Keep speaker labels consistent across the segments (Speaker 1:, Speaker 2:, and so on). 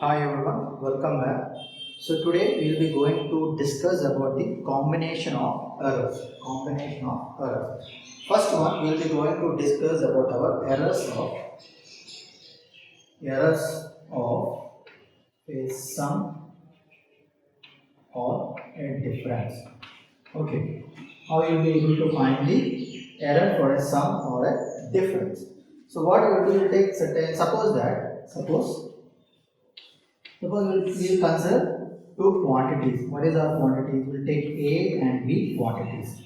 Speaker 1: Hi everyone, welcome back. So today we will be going to discuss about the combination of errors. Combination of errors. First one, we will be going to discuss about our errors of a sum or a difference. Okay. How you will be able to find the error for a sum or a difference. So what you will do, you will take certain. Suppose we will consider two quantities. What is our quantities? We will take A and B quantities.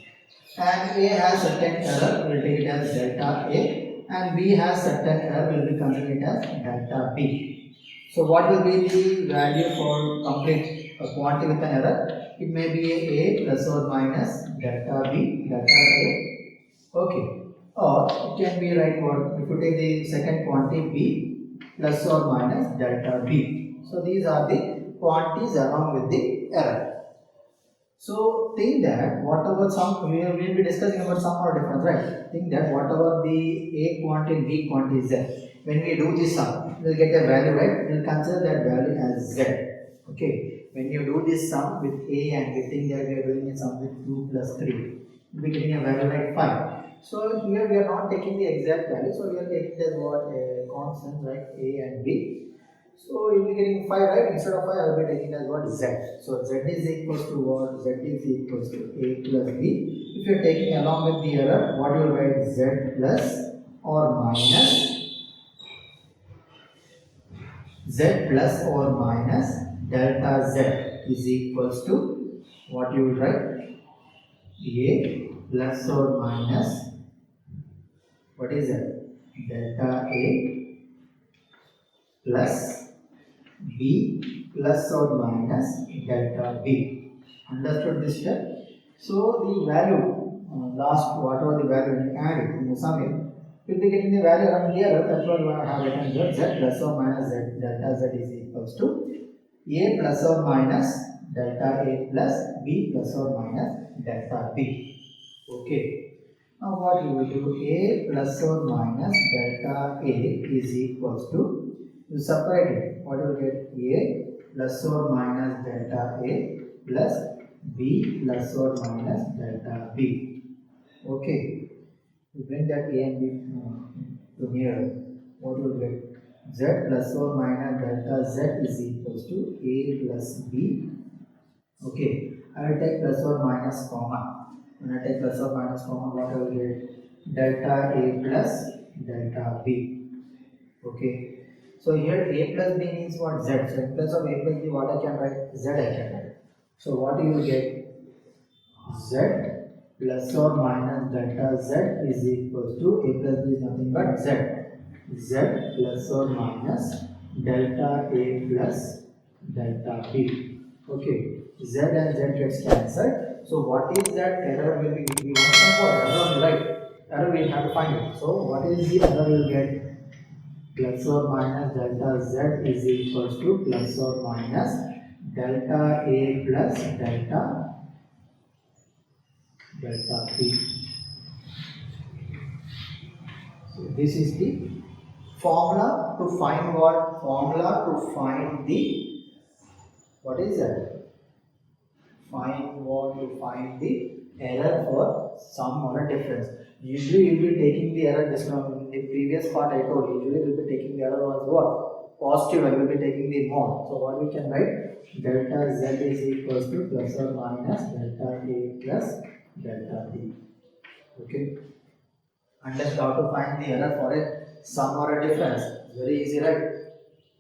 Speaker 1: And A has certain error, we will take it as delta A, and B has certain error, we will be considering it as delta B. So what will be the value for complete a quantity with an error? It may be A plus or minus delta B, delta A. Okay. Or it can be right what if you take the second quantity B plus or minus delta B. So these are the quantities along with the error. So think that whatever sum we will be discussing about sum or difference, right? Think that whatever the A quantity and B quantity is there, when we do this sum, we will get a value, right? We will consider that value as Z. Okay. When you do this sum with A and we think that we are doing a sum with 2 plus 3, we will be getting a value like 5. So here we are not taking the exact value, so we are taking as what a constant, right? A and B. So you will be getting 5, right? Instead of 5, I will be taking as what Z. So Z is equals to what? Z is equals to A plus B. If you are taking along with the error, what you will write? Z plus or minus Z plus or minus delta Z is equals to what you will write? A plus or minus what is that? Delta A plus B plus or minus delta B. Understood this step? So the value, last whatever the value when you add it in the sum it, will be getting the value around the error. That's what I have written here. Z plus or minus Z delta Z is equals to A plus or minus delta A plus B plus or minus delta B. Okay. Now what you will do? A plus or minus delta A is equals to, you separate it. What you will get? A plus or minus delta A plus B plus or minus delta B. Okay. You bring that A and B to here. What you will get? Z plus or minus delta Z is equals to A plus B. Okay. I will take plus or minus common. When I take plus or minus common, what I will get? Delta A plus delta B. Okay. So here A plus B means what? Z. So in place of A plus B, what I can write? Z I can write. So what you will get? Z plus or minus delta Z is equals to A plus B is nothing but Z. Z plus or minus delta A plus delta B. Okay. Z and Z gets cancelled. So what is that error will be? We want some for error, right? Error we have to find it. So what is the error we will get? Plus or minus delta Z is equals to plus or minus delta A plus delta B. So this is the formula to find what? Formula to find the, what is that? Find the error for sum or a difference. Usually you will be taking the error, just now in the previous part I told you, usually we will be taking the error was what? Positive, and we will be taking the mod. So what we can write? Delta Z is equals to plus or minus delta A plus delta B. Okay. Understand how to find the error for a sum or a difference. Very easy, right?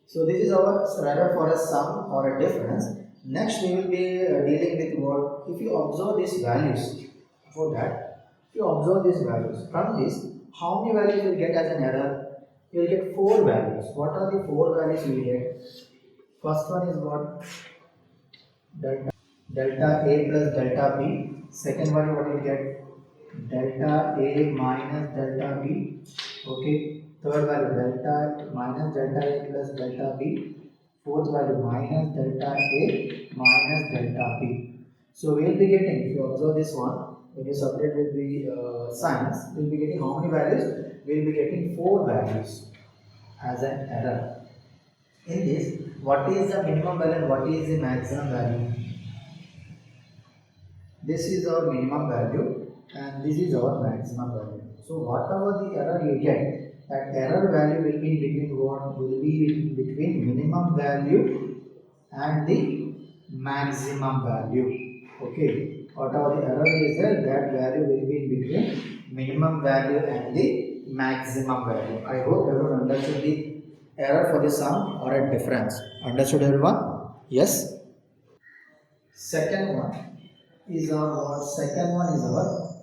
Speaker 1: So this is our error for a sum or a difference. Next we will be dealing with what? If you observe these values, for that, if you observe these values, from this, how many values you will get as an error? You will get 4 values. What are the 4 values you will get? First one is what? Delta A plus delta B. Second one, what you will get? Delta A minus delta B. Okay. Third value, delta minus delta A plus delta B. Fourth value, minus delta A minus delta B. So we will be getting, if you observe this one, when you separate with the signs, we will be getting how many values? We will be getting 4 values as an error. In this, what is the minimum value and what is the maximum value? This is our minimum value and this is our maximum value. So whatever the error you get, that error value will be between what? Will be between minimum value and the maximum value. Okay. Whatever the error is there, that value will be between minimum value and the maximum value. I hope everyone understood the error for the sum or a difference. Understood everyone? Yes. Second one is our what? Second one is our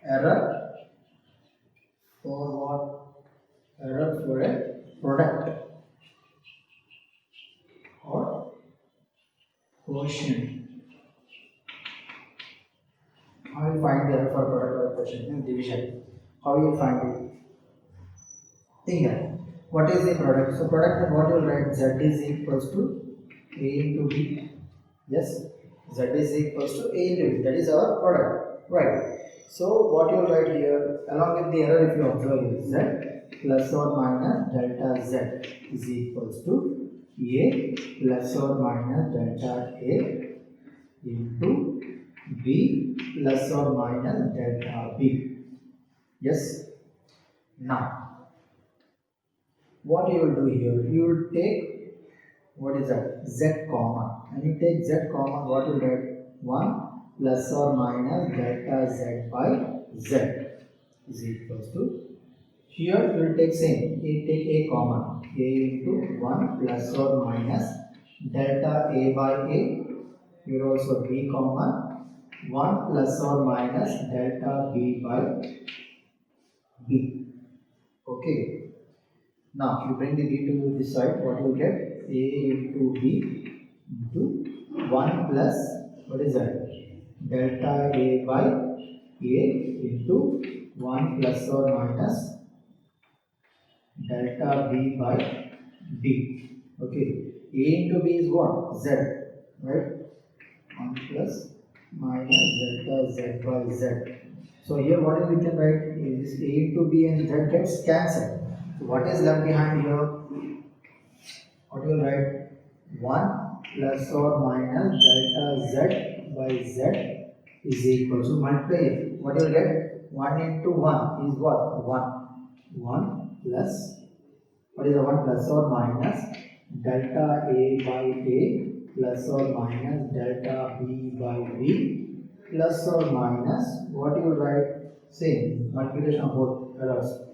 Speaker 1: error for what? Error for a product or quotient. How you find the error for product or quotient in division? How you find it? Think that. What is the product? So product, what you will write? Z is equals to A into B. Yes. Z is equals to A into B. That is our product. Right. So what you will write here, along with the error, if you observe is Z plus or minus delta Z is equals to A plus or minus delta A into B plus or minus delta B. Yes. Now, what you will do here, you will take, what is that? Z common. And you take Z common, what you will get? 1 plus or minus delta Z by Z is equals to, here you will take same, you take A common, A into 1 plus or minus delta A by A, here also B common, 1 plus or minus delta B by B. Okay. Now, if you bring the B to this side, what you will get? A into B into 1 plus, what is that? Delta A by A into 1 plus or minus delta B by B. Okay. A into B is what? Z. Right? 1 plus minus delta Z by Z. So here what is we can write is A into B and Z gets cancelled. So what is left behind here? What you will write? 1 plus or minus delta Z by Z is equal to, multiply it. What you will get? 1 into 1 is what? 1. 1 plus, what is the 1 plus or minus delta A by A plus or minus delta B by B plus or minus, what you will write? Same, multiplication of both errors.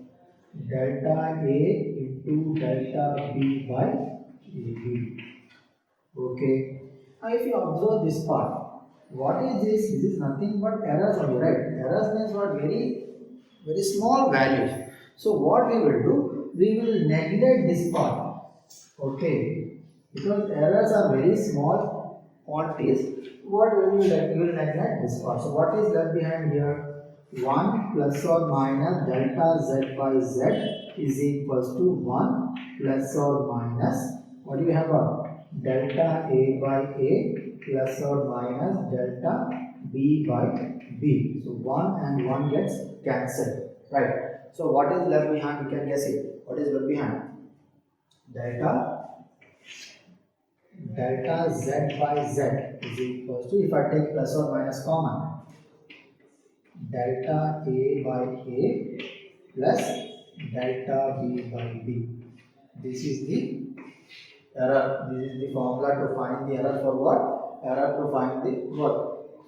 Speaker 1: Delta A into delta B by AB. Okay. Now if you observe this part, what is this? This is nothing but errors only, right? Errors means what? Very small values. So what we will do? We will neglect this part. Okay. Because errors are very small quantities. What we will do? We will neglect this part. So what is left behind here? 1 plus or minus delta Z by Z is equals to 1 plus or minus, what do we have got? Delta A by A plus or minus delta B by B. So 1 and 1 gets cancelled. Right. So what is left behind? You can guess it. What is left behind? Delta Z by Z is equals to, if I take plus or minus common, delta A by A plus delta B by B. This is the error. This is the formula to find the error for what? Error to find the what?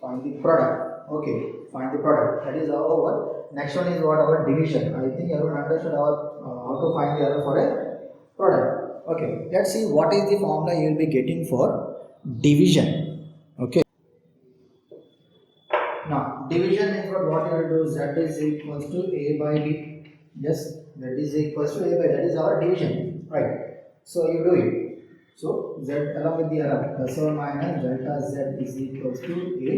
Speaker 1: Find the product. Okay, find the product. That is our what? Next one is what? Our division. I think everyone understood our how to find the error for a product. Okay, let's see what is the formula you will be getting for division. Okay. Now, division is what you will do, Z is equals to A by B. Yes, that is equals to A by, that is our division, right? So, you do it. So, Z along with the error, plus or minus delta Z is equals to A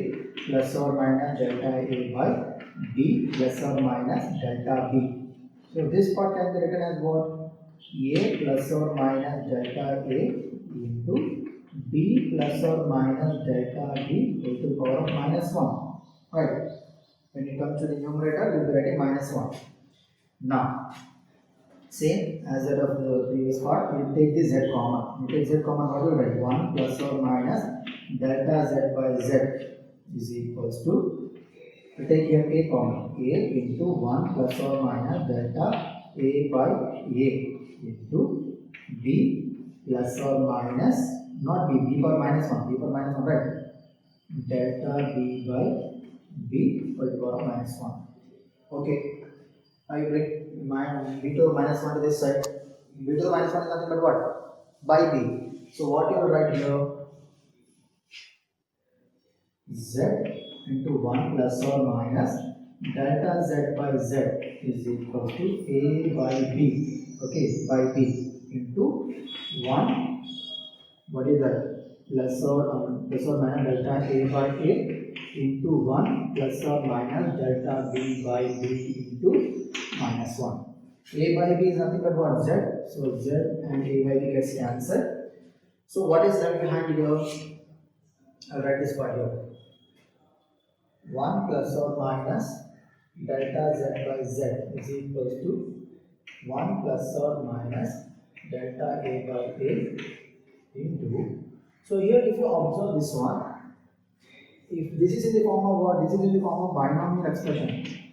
Speaker 1: plus or minus delta A by B plus or minus delta B. So, this part can be written as what? A plus or minus delta A into B plus or minus delta B to the power of minus 1. Right. When it comes to the numerator, we will be writing minus 1. Now, Same as that of the previous part, you take the z common. You take z common, what will you write? 1 plus or minus delta z by z is equals to, you take here a common, a into 1 plus or minus delta a by a into b plus or minus, not b power minus 1, b power minus 1, right? Delta b by b to the power of minus 1. Okay. Now you bring b to the minus 1 to this side. B to the minus 1 is nothing but what? By b. So what you will write here? Z into 1 plus or minus delta z by z is equal to a by b. Okay, by b into 1. What is that? Plus or minus delta a by a into 1 plus or minus delta b by b into minus 1. A by b is nothing but what? Z. So z and a by b gets cancelled. So what is left behind here? I'll write this part here. 1 plus or minus delta z by z is equals to 1 plus or minus delta a by a into. So here if you observe this one, if this is in the form of what? This is in the form of binomial expression.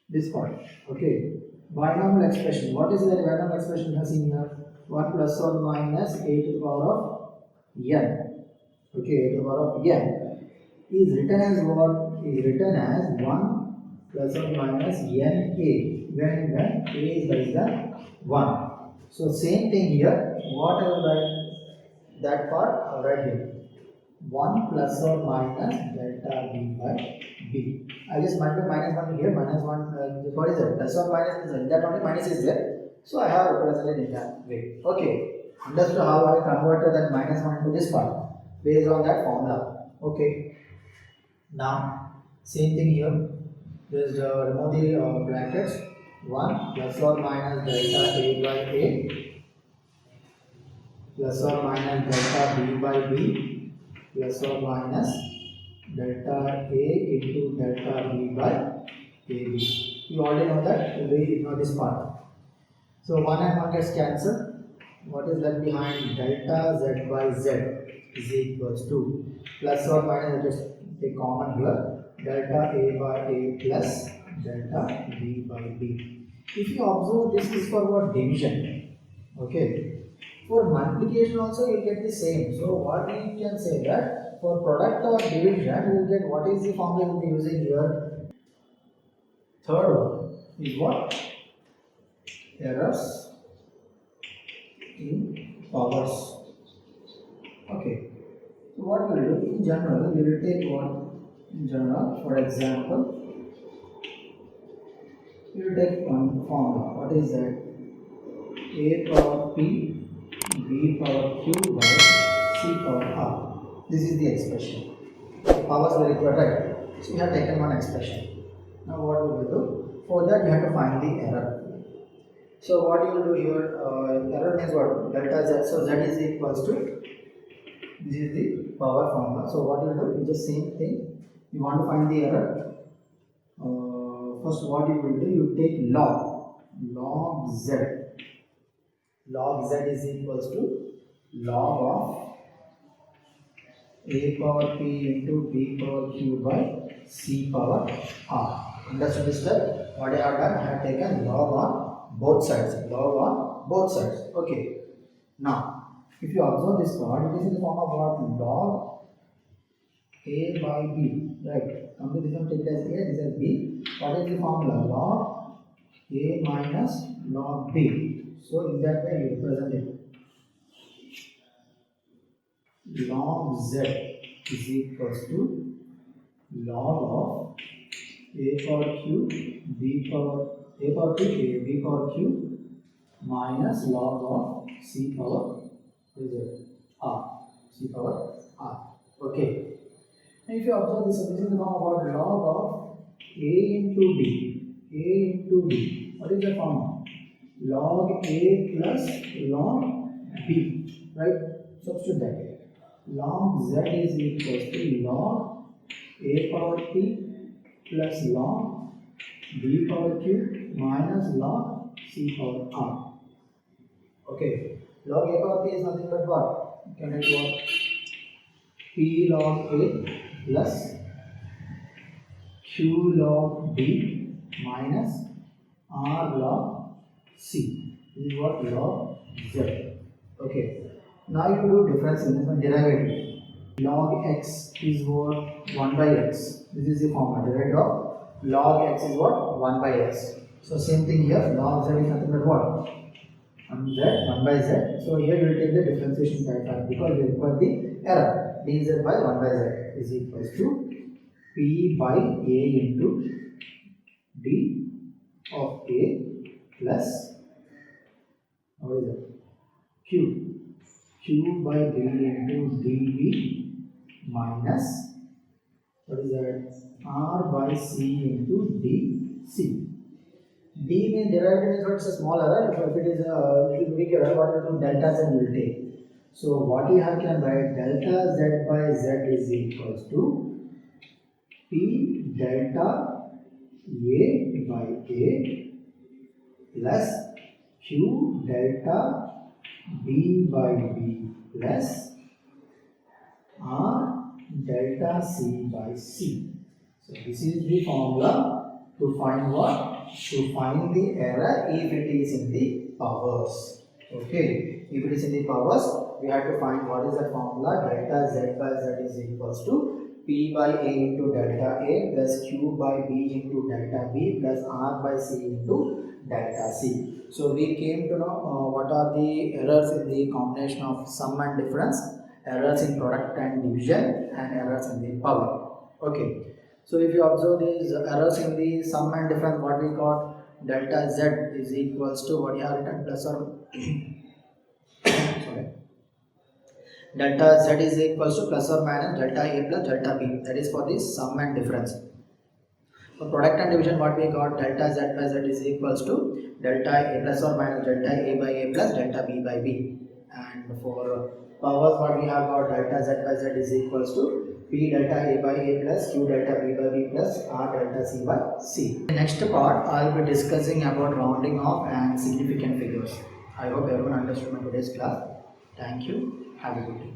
Speaker 1: This part, okay. Binomial expression. What is that binomial expression has in here? 1 plus or minus a to the power of n. Okay, a to the power of n is written as what? Is written as 1 plus or minus n a when a is less than 1. So same thing here. What I will write? That part I will write here. 1 plus or minus delta b by b. I just multiply minus 1 here, minus 1, what is that? Plus or minus is that only minus is there. So I have represented in that way. Okay. Understood how I converted that minus 1 into this part based on that formula. Okay. Now, same thing here. Just remove the brackets. 1 plus or minus delta a by a plus or minus delta b by b plus or minus delta a into delta b by ab. You already know that, you know this part. So 1 and 1 gets cancelled. What is left behind? Delta z by z is equals to plus or minus, let us take common here, delta a by a plus delta b by b. If you observe, this is for what? Division. Okay. For multiplication also you get the same. So what we can say that for product or division you will get, what is the formula you will be using here? Third one is what? Errors in powers. Okay. So what we will do in general, we will take what? In general, for example, we will take one formula. What is that? A power p b power q by c power r. This is the expression. The powers were required, right? So we have taken one expression. Now what we will do? For that we have to find the error. So what you will do here? Error means what? Delta z. So z is equals to, this is the power formula. So what you will do is the same thing. You want to find the error. First what you will do? You take log z. Log z is equals to log of a power p into b power q by c power r. Understood this step? What I have done? I have taken log on both sides. Log on both sides. Okay. Now, if you observe this part, it is in the form of what? Log a by b. Right. Come to this one, take it as a, this is b. What is the formula? Log a minus log b. So in that way you represent it. Log z is equals to log of a power q b power q b power q minus log of c power r. C power r. Okay. Now if you observe this, this is the form about log of a into b. A into b. What is the form? Log a plus log b. Right? Substitute that. Log z is equals to log a power p plus log b power q minus log c power r. Okay, log a power p is nothing but what? You can write what? P log a plus q log b minus r log c. This is what log z. Okay. Now you do difference in this derivative. Log x is what? 1 by x. This is the formula. Derivative of log x is what? 1 by x. So same thing here. Log z is nothing but what? 1 by z. So here you will take the differentiation factor because we require the error. dz by 1 by z is equals to p by a into d of a plus what is it? q by b into db minus what is that? R by c into dc. D means derivative is what is a small error. If it is a little big error, what we do? Delta z will take. So what you have can write delta z by z is equals to p delta a by a plus q delta b by b plus r delta c by c. So this is the formula to find what? To find the error if it is in the powers. Okay, if it is in the powers, we have to find what is the formula. Delta z by z is equals to p by a into delta a plus q by b into delta b plus r by c into delta c. So we came to know what are the errors in the combination of sum and difference, errors in product and division, and errors in the power. Okay. So if you observe these errors in the sum and difference, what we got? Delta z is equals to what you have written plus or sorry. Delta z is equals to plus or minus delta a plus delta b. That is for the sum and difference. For product and division, what we got? Delta z by z is equals to delta a plus or minus delta a by a plus delta b by b. And for powers, what we have got? Delta z by z is equals to p delta a by a plus q delta b by b plus r delta c by c. In the next part, I will be discussing about rounding off and significant figures. I hope everyone understood my today's class. Thank you. Have a good day.